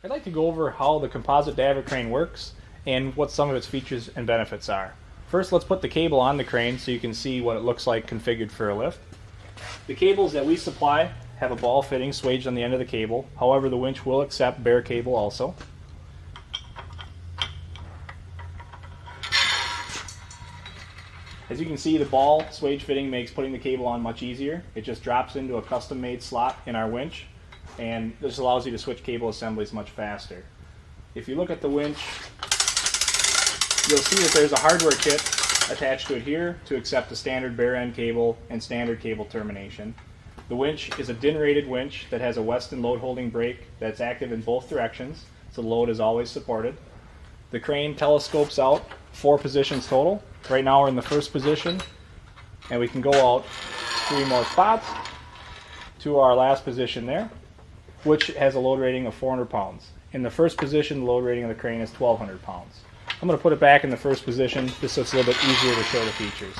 I'd like to go over how the Compozite Davit Crane works and what some of its features and benefits are. First, let's put the cable on the crane so you can see what it looks like configured for a lift. The cables that we supply have a ball fitting swaged on the end of the cable. However, the winch will accept bare cable also. As you can see, the ball swage fitting makes putting the cable on much easier. It just drops into a custom-made slot in our winch, and this allows you to switch cable assemblies much faster. If you look at the winch, you'll see that there's a hardware kit attached to it here to accept the standard bare end cable and standard cable termination. The winch is a DIN-rated winch that has a Weston load holding brake that's active in both directions, so the load is always supported. The crane telescopes out 4 positions total. Right now we're in the first position, and we can go out 3 more spots to our last position there, which has a load rating of 400 pounds. In the first position, the load rating of the crane is 1,200 pounds. I'm going to put it back in the first position just so it's a little bit easier to show the features.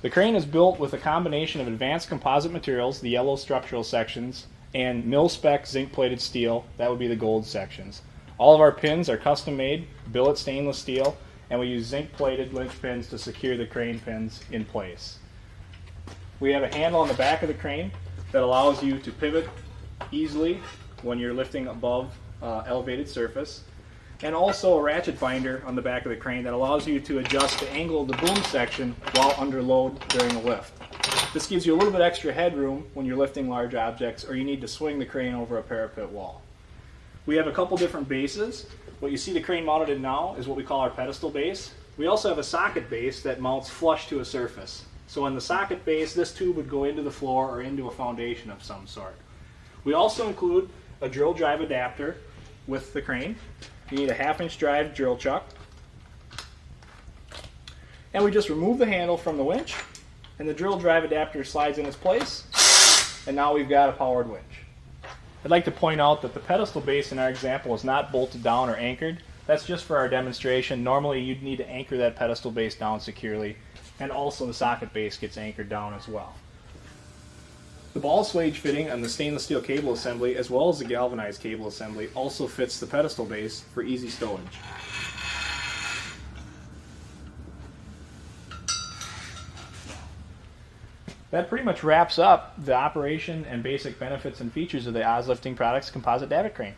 The crane is built with a combination of advanced composite materials, the yellow structural sections, and mil-spec zinc-plated steel, that would be the gold sections. All of our pins are custom-made, billet stainless steel, and we use zinc-plated lynch pins to secure the crane pins in place. We have a handle on the back of the crane that allows you to pivot easily when you're lifting above elevated surface, and also a ratchet binder on the back of the crane that allows you to adjust the angle of the boom section while under load during a lift. This gives you a little bit extra headroom when you're lifting large objects or you need to swing the crane over a parapet wall. We have a couple different bases. What you see the crane mounted in now is what we call our pedestal base. We also have a socket base that mounts flush to a surface. So in the socket base, this tube would go into the floor or into a foundation of some sort. We also include a drill drive adapter with the crane. You need a 1/2-inch drive drill chuck. And we just remove the handle from the winch, and the drill drive adapter slides in its place, and now we've got a powered winch. I'd like to point out that the pedestal base in our example is not bolted down or anchored. That's just for our demonstration. Normally you'd need to anchor that pedestal base down securely, and also the socket base gets anchored down as well. The ball swage fitting on the stainless steel cable assembly, as well as the galvanized cable assembly, also fits the pedestal base for easy stowage. That pretty much wraps up the operation and basic benefits and features of the Oz Lifting Products Compozite Davit Crane.